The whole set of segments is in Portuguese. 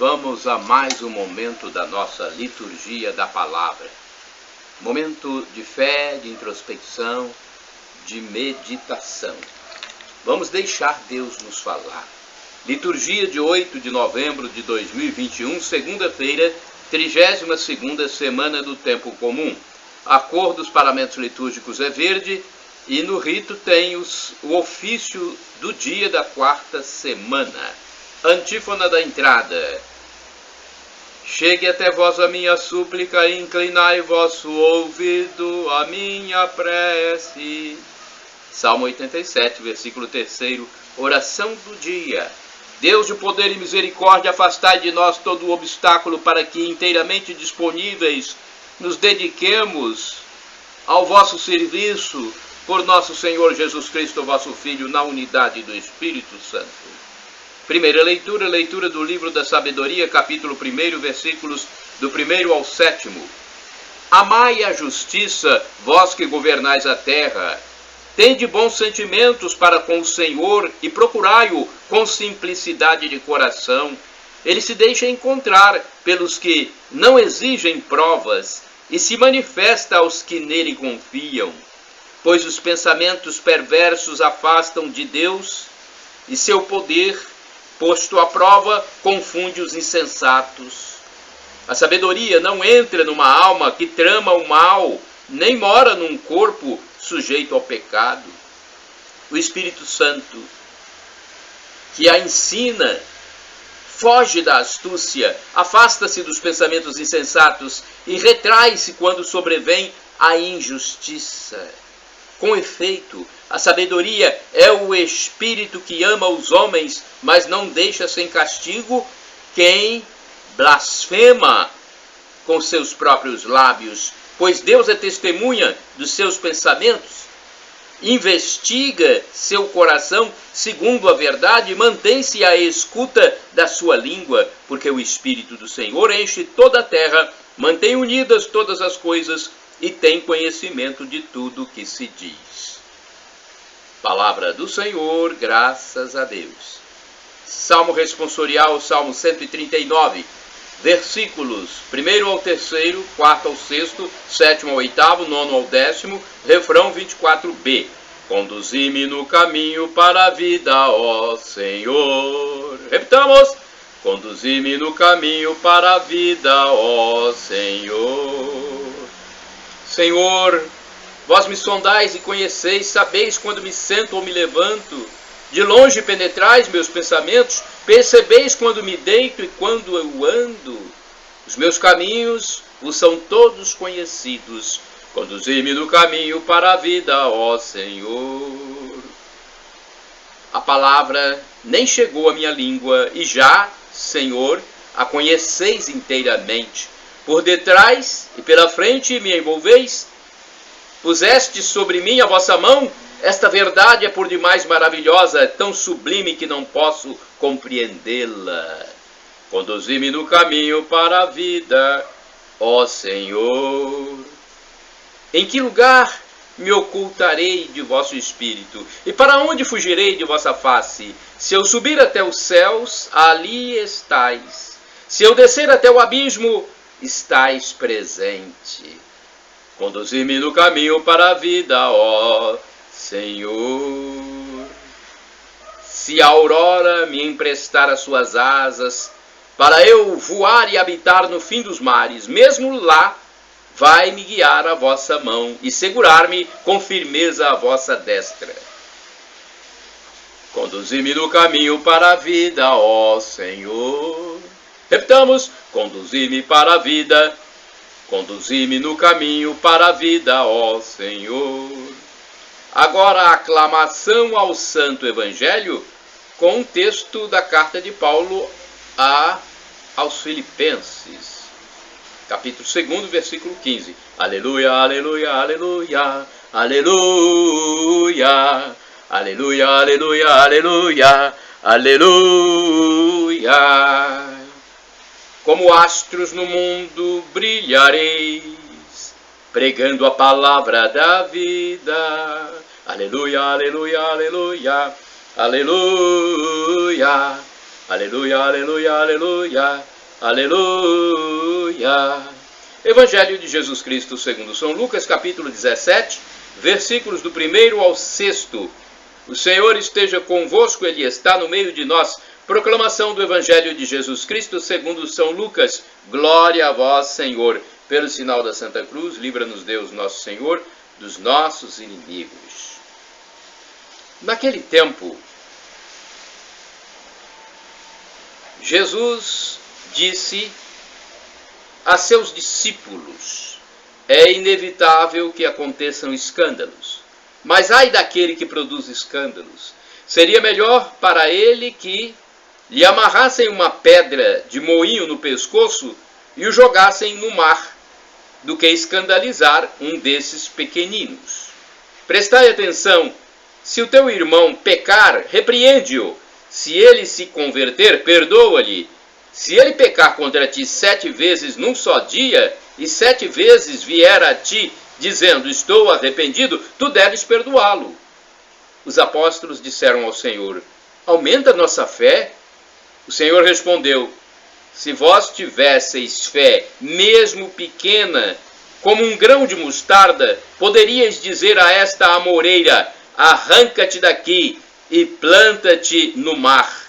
vamos a mais um momento da nossa liturgia da palavra. Momento de fé, de introspecção, de meditação. Vamos deixar Deus nos falar. Liturgia de 8 de novembro de 2021, segunda-feira, 32ª semana do Tempo Comum. A cor dos paramentos litúrgicos é verde e no rito tem o ofício do dia da quarta semana. Antífona da entrada. Chegue até vós a minha súplica, inclinai vosso ouvido à minha prece. Salmo 87, versículo 3º, oração do dia. Deus de poder e misericórdia, afastai de nós todo o obstáculo para que, inteiramente disponíveis, nos dediquemos ao vosso serviço por nosso Senhor Jesus Cristo, vosso Filho, na unidade do Espírito Santo. Primeira leitura, leitura do livro da sabedoria, capítulo 1, versículos do 1 ao 7. Amai a justiça, vós que governais a terra. Tende bons sentimentos para com o Senhor e procurai-o com simplicidade de coração. Ele se deixa encontrar pelos que não exigem provas e se manifesta aos que nele confiam. Pois os pensamentos perversos afastam de Deus e seu poder, posto à prova, confunde os insensatos. A sabedoria não entra numa alma que trama o mal, nem mora num corpo sujeito ao pecado. O Espírito Santo, que a ensina, foge da astúcia, afasta-se dos pensamentos insensatos e retrai-se quando sobrevém a injustiça. Com efeito, a sabedoria é o Espírito que ama os homens, mas não deixa sem castigo quem blasfema com seus próprios lábios, pois Deus é testemunha dos seus pensamentos. Investiga seu coração segundo a verdade e mantém-se à escuta da sua língua, porque o Espírito do Senhor enche toda a terra, mantém unidas todas as coisas e tem conhecimento de tudo que se diz. Palavra do Senhor, graças a Deus. Salmo responsorial, Salmo 139, versículos 1 ao 3º, 4 ao 6º, 7 ao 8º, 9 ao 10º, refrão 24b. Conduzi-me no caminho para a vida, ó Senhor. Repitamos. Conduzi-me no caminho para a vida, ó Senhor. Senhor, vós me sondais e conheceis, sabeis quando me sento ou me levanto. De longe penetrais meus pensamentos, percebeis quando me deito e quando eu ando. Os meus caminhos vos são todos conhecidos. Conduzi-me no caminho para a vida, ó Senhor. A palavra nem chegou à minha língua, e já, Senhor, a conheceis inteiramente. Por detrás e pela frente me envolveis. Puseste sobre mim a vossa mão. Esta verdade é por demais maravilhosa, é tão sublime que não posso compreendê-la. Conduzi-me no caminho para a vida, ó Senhor. Em que lugar me ocultarei de vosso espírito? E para onde fugirei de vossa face? Se eu subir até os céus, ali estais. Se eu descer até o abismo, estais presente. Conduzir-me no caminho para a vida, ó Senhor. Se a aurora me emprestar as suas asas, para eu voar e habitar no fim dos mares, mesmo lá vai-me guiar a vossa mão e segurar-me com firmeza a vossa destra. Conduzir-me no caminho para a vida, ó Senhor. Repitamos, conduzir-me para a vida, conduzir-me no caminho para a vida, ó Senhor. Agora a aclamação ao Santo Evangelho com o texto da carta de Paulo aos Filipenses. Capítulo 2, versículo 15. Aleluia, aleluia, aleluia, aleluia, aleluia, aleluia, aleluia, aleluia. Como astros no mundo brilhareis, pregando a palavra da vida. Aleluia, aleluia, aleluia, aleluia, Aleluia, aleluia, aleluia, aleluia. Evangelho de Jesus Cristo segundo São Lucas, capítulo 17, versículos do 1º ao 6º. O Senhor esteja convosco, Ele está no meio de nós. Proclamação do Evangelho de Jesus Cristo segundo São Lucas. Glória a vós, Senhor. Pelo sinal da Santa Cruz, livra-nos Deus nosso Senhor dos nossos inimigos. Naquele tempo, Jesus disse a seus discípulos: é inevitável que aconteçam escândalos, mas ai daquele que produz escândalos. Seria melhor para ele que lhe amarrassem uma pedra de moinho no pescoço e o jogassem no mar, do que escandalizar um desses pequeninos. Prestai atenção: se o teu irmão pecar, repreende-o. Se ele se converter, perdoa-lhe. Se ele pecar contra ti 7 vezes num só dia, e 7 vezes vier a ti, dizendo, estou arrependido, tu deves perdoá-lo. Os apóstolos disseram ao Senhor: aumenta nossa fé. O Senhor respondeu: se vós tivesseis fé, mesmo pequena, como um grão de mostarda, poderíeis dizer a esta amoreira: arranca-te daqui e planta-te no mar,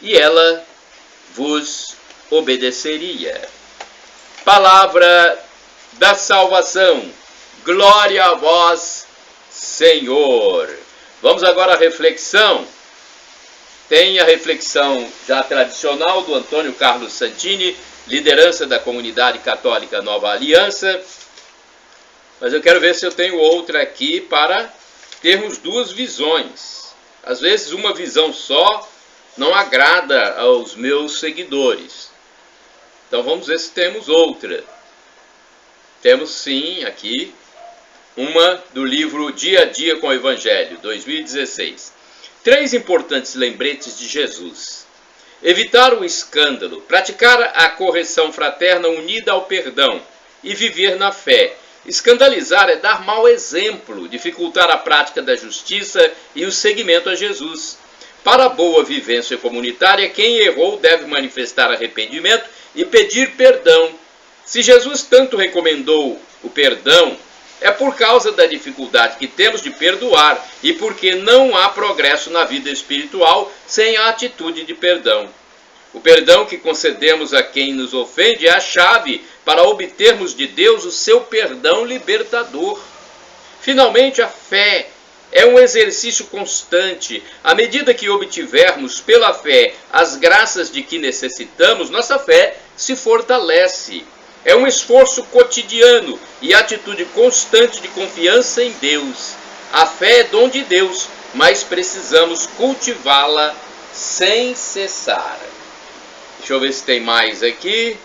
e ela vos obedeceria. Palavra da salvação. Glória a vós, Senhor. Vamos agora à reflexão. Tem a reflexão já tradicional do Antônio Carlos Santini, liderança da Comunidade Católica Nova Aliança. Mas eu quero ver se eu tenho outra aqui para termos 2 visões. Às vezes uma visão só não agrada aos meus seguidores. Então vamos ver se temos outra. Temos sim aqui uma do livro Dia a Dia com o Evangelho, 2016. 3 importantes lembretes de Jesus. Evitar o escândalo, praticar a correção fraterna unida ao perdão e viver na fé. Escandalizar é dar mau exemplo, dificultar a prática da justiça e o seguimento a Jesus. Para a boa vivência comunitária, quem errou deve manifestar arrependimento e pedir perdão. Se Jesus tanto recomendou o perdão, é por causa da dificuldade que temos de perdoar e porque não há progresso na vida espiritual sem a atitude de perdão. O perdão que concedemos a quem nos ofende é a chave para obtermos de Deus o seu perdão libertador. Finalmente, a fé é um exercício constante. À medida que obtivermos pela fé as graças de que necessitamos, nossa fé se fortalece. É um esforço cotidiano e atitude constante de confiança em Deus. A fé é dom de Deus, mas precisamos cultivá-la sem cessar. Deixa eu ver se tem mais aqui.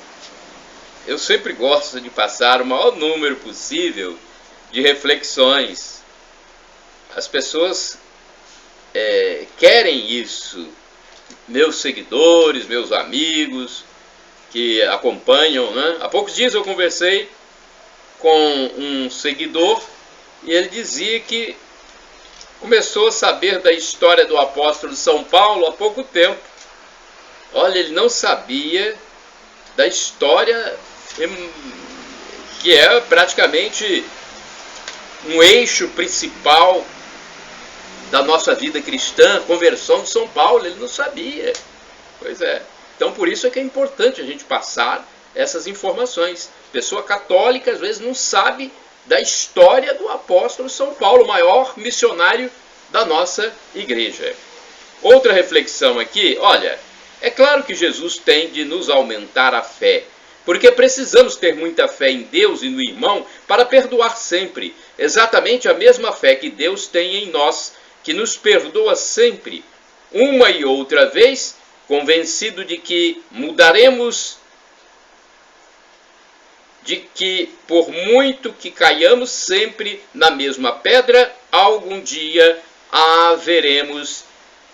Eu sempre gosto de passar o maior número possível de reflexões. As pessoas querem isso. Meus seguidores, meus amigos que acompanham, né? Há poucos dias eu conversei com um seguidor e ele dizia que começou a saber da história do apóstolo São Paulo há pouco tempo. Olha, ele não sabia da história que é praticamente um eixo principal da nossa vida cristã, a conversão de São Paulo. Ele não sabia. Pois é. Então, por isso é que é importante a gente passar essas informações. Pessoa católica, às vezes, não sabe da história do apóstolo São Paulo, o maior missionário da nossa igreja. Outra reflexão aqui, olha, é claro que Jesus tem de nos aumentar a fé, porque precisamos ter muita fé em Deus e no irmão para perdoar sempre, exatamente a mesma fé que Deus tem em nós, que nos perdoa sempre, uma e outra vez, convencido de que mudaremos, de que por muito que caiamos sempre na mesma pedra, algum dia a veremos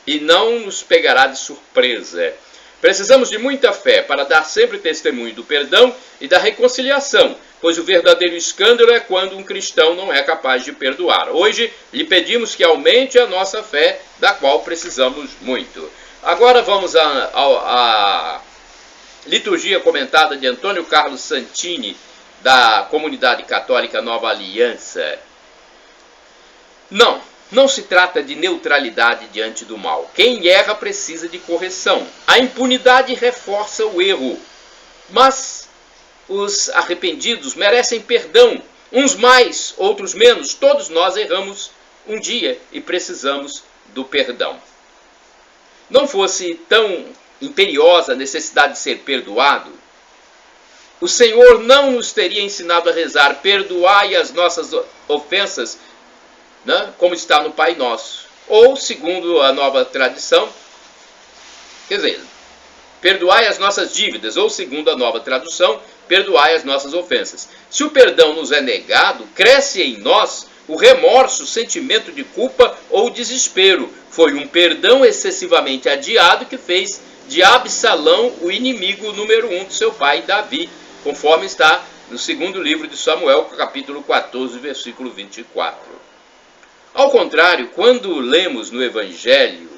e não nos pegará de surpresa. Precisamos de muita fé para dar sempre testemunho do perdão e da reconciliação, pois o verdadeiro escândalo é quando um cristão não é capaz de perdoar. Hoje lhe pedimos que aumente a nossa fé, da qual precisamos muito. Agora vamos à liturgia comentada de Antônio Carlos Santini, da Comunidade Católica Nova Aliança. Não se trata de neutralidade diante do mal. Quem erra precisa de correção. A impunidade reforça o erro. Mas os arrependidos merecem perdão. Uns mais, outros menos. Todos nós erramos um dia e precisamos do perdão. Não fosse tão imperiosa a necessidade de ser perdoado, o Senhor não nos teria ensinado a rezar: perdoai as nossas ofensas, né, como está no Pai Nosso. Ou, segundo a nova tradição, quer dizer, perdoai as nossas dívidas, ou segundo a nova tradução, perdoai as nossas ofensas. Se o perdão nos é negado, cresce em nós o remorso, o sentimento de culpa ou desespero. Foi um perdão excessivamente adiado que fez de Absalão o inimigo número 1 de seu pai Davi, conforme está no segundo livro de Samuel, capítulo 14, versículo 24. Ao contrário, quando lemos no Evangelho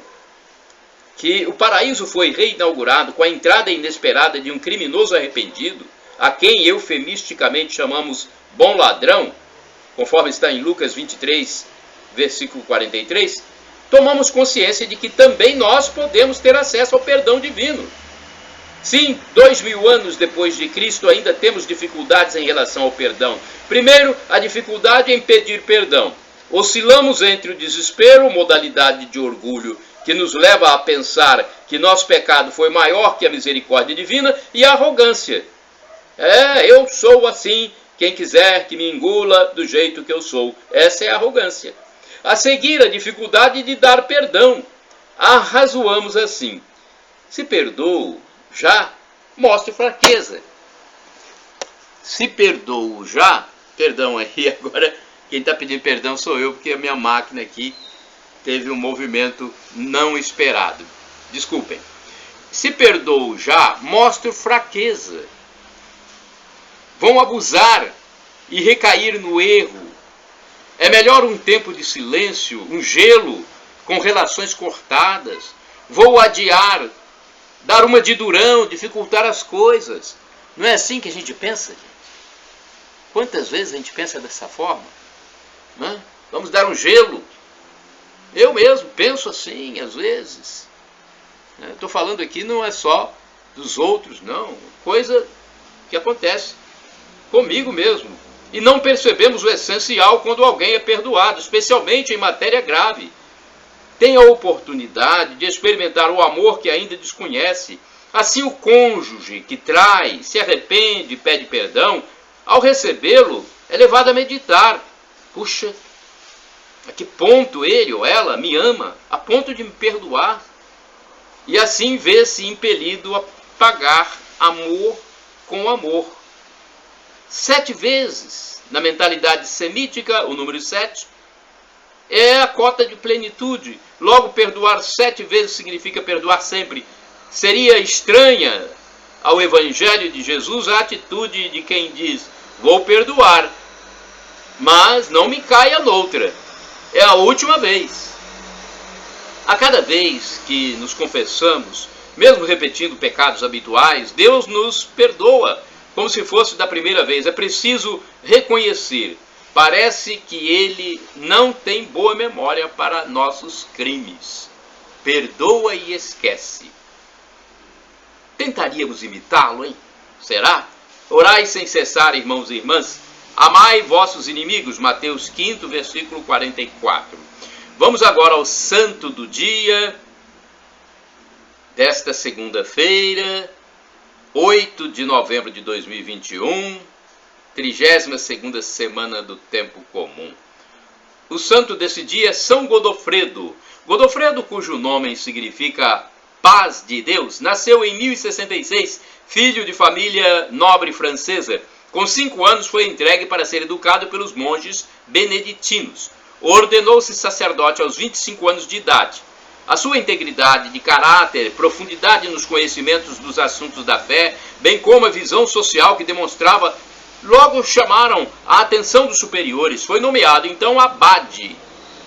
que o paraíso foi reinaugurado com a entrada inesperada de um criminoso arrependido, a quem eufemisticamente chamamos bom ladrão, conforme está em Lucas 23, versículo 43, tomamos consciência de que também nós podemos ter acesso ao perdão divino. Sim, 2000 anos depois de Cristo ainda temos dificuldades em relação ao perdão. Primeiro, a dificuldade em pedir perdão. Oscilamos entre o desespero, modalidade de orgulho que nos leva a pensar que nosso pecado foi maior que a misericórdia divina, e a arrogância. Eu sou assim, quem quiser que me engula do jeito que eu sou. Essa é a arrogância. A seguir, a dificuldade de dar perdão. Arrazoamos assim: se perdoo já, mostre fraqueza. Se perdoo já, perdão aí, agora quem está pedindo perdão sou eu, porque a minha máquina aqui teve um movimento não esperado. Desculpem. Se perdoo já, mostre fraqueza. Vão abusar e recair no erro. É melhor um tempo de silêncio, um gelo com relações cortadas. Vou adiar, dar uma de durão, dificultar as coisas. Não é assim que a gente pensa, gente? Quantas vezes a gente pensa dessa forma? Vamos dar um gelo. Eu mesmo penso assim, às vezes. Estou falando aqui não é só dos outros, não. Coisa que acontece comigo mesmo. E não percebemos o essencial quando alguém é perdoado, especialmente em matéria grave. Tem a oportunidade de experimentar o amor que ainda desconhece. Assim, o cônjuge que trai, se arrepende e pede perdão, ao recebê-lo, é levado a meditar. Puxa, a que ponto ele ou ela me ama, a ponto de me perdoar? E assim vê-se impelido a pagar amor com amor. 7 vezes, na mentalidade semítica, o número 7, é a cota de plenitude. Logo, perdoar 7 vezes significa perdoar sempre. Seria estranha ao Evangelho de Jesus a atitude de quem diz: vou perdoar, mas não me caia noutra. É a última vez. A cada vez que nos confessamos, mesmo repetindo pecados habituais, Deus nos perdoa, como se fosse da primeira vez. É preciso reconhecer. Parece que Ele não tem boa memória para nossos crimes. Perdoa e esquece. Tentaríamos imitá-lo, hein? Será? Orai sem cessar, irmãos e irmãs. Amai vossos inimigos. Mateus 5, versículo 44. Vamos agora ao santo do dia desta segunda-feira, 8 de novembro de 2021, 32ª semana do tempo comum. O santo desse dia é São Godofredo. Godofredo, cujo nome significa paz de Deus, nasceu em 1066, filho de família nobre francesa. Com 5 anos foi entregue para ser educado pelos monges beneditinos. Ordenou-se sacerdote aos 25 anos de idade. A sua integridade de caráter, profundidade nos conhecimentos dos assuntos da fé, bem como a visão social que demonstrava, logo chamaram a atenção dos superiores. Foi nomeado então abade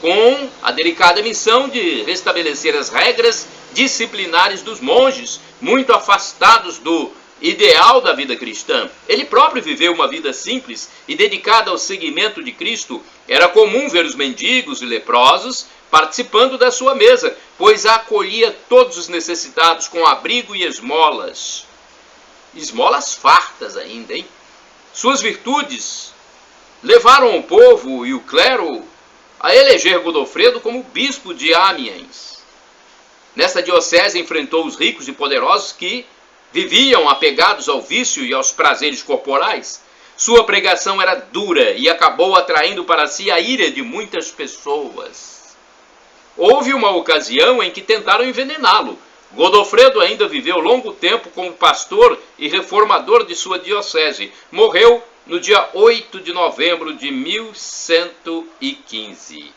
com a delicada missão de restabelecer as regras disciplinares dos monges, muito afastados do ideal da vida cristã. Ele próprio viveu uma vida simples e dedicada ao seguimento de Cristo. Era comum ver os mendigos e leprosos participando da sua mesa, pois acolhia todos os necessitados com abrigo e esmolas. Esmolas fartas ainda, hein? Suas virtudes levaram o povo e o clero a eleger Godofredo como bispo de Amiens. Nesta diocese enfrentou os ricos e poderosos que viviam apegados ao vício e aos prazeres corporais. Sua pregação era dura e acabou atraindo para si a ira de muitas pessoas. Houve uma ocasião em que tentaram envenená-lo. Godofredo ainda viveu longo tempo como pastor e reformador de sua diocese. Morreu no dia 8 de novembro de 1115.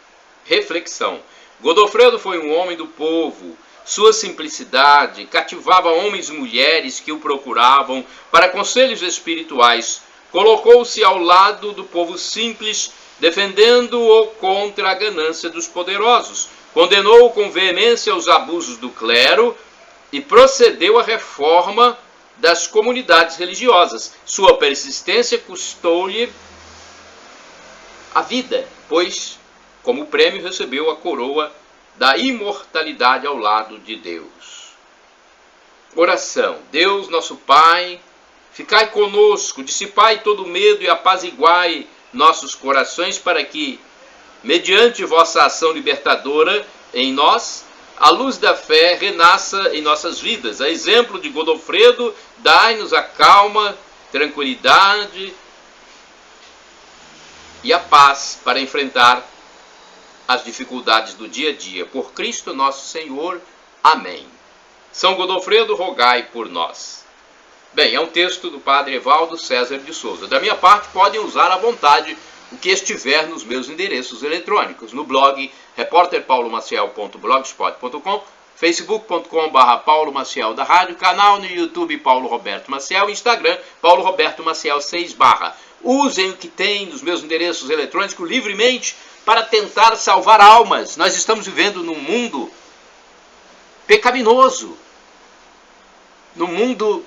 Reflexão. Godofredo foi um homem do povo. Sua simplicidade cativava homens e mulheres que o procuravam para conselhos espirituais. Colocou-se ao lado do povo simples, defendendo-o contra a ganância dos poderosos. Condenou com veemência os abusos do clero e procedeu à reforma das comunidades religiosas. Sua persistência custou-lhe a vida, pois, como prêmio, recebeu a coroa da imortalidade ao lado de Deus. Oração. Deus, nosso Pai, ficai conosco, dissipai todo medo e apaziguai nossos corações para que, mediante vossa ação libertadora em nós, a luz da fé renasça em nossas vidas. A exemplo de Godofredo, dai-nos a calma, tranquilidade e a paz para enfrentar as dificuldades do dia a dia. Por Cristo nosso Senhor. Amém. São Godofredo, rogai por nós. Bem, é um texto do Padre Evaldo César de Souza. Da minha parte, podem usar à vontade o que estiver nos meus endereços eletrônicos, no blog repórterpaulomaciel.blogspot.com, facebook.com/Paulo Maciel da Rádio, canal no YouTube Paulo Roberto Maciel, Instagram Paulo Roberto Maciel 6/. Usem o que tem nos meus endereços eletrônicos livremente para tentar salvar almas. Nós estamos vivendo num mundo pecaminoso, num mundo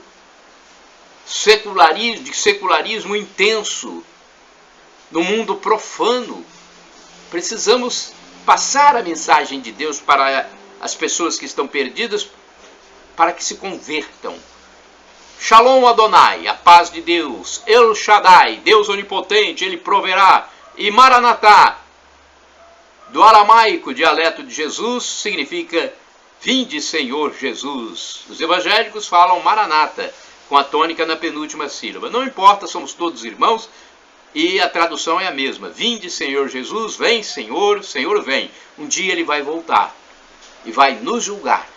de secularismo intenso, num mundo profano. Precisamos passar a mensagem de Deus para as pessoas que estão perdidas, para que se convertam. Shalom Adonai, a paz de Deus. El Shaddai, Deus onipotente, Ele proverá. E Maranatá, do aramaico, dialeto de Jesus, significa vinde, Senhor Jesus. Os evangélicos falam Maranata, com a tônica na penúltima sílaba. Não importa, somos todos irmãos e a tradução é a mesma. Vinde, Senhor Jesus, vem, Senhor, Senhor vem. Um dia Ele vai voltar e vai nos julgar.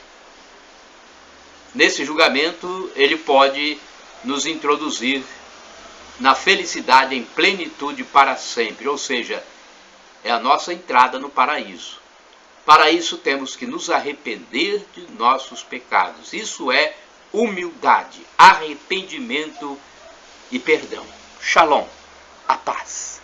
Nesse julgamento, Ele pode nos introduzir na felicidade em plenitude para sempre, ou seja, é a nossa entrada no paraíso. Para isso temos que nos arrepender de nossos pecados. Isso é humildade, arrependimento e perdão. Shalom, a paz.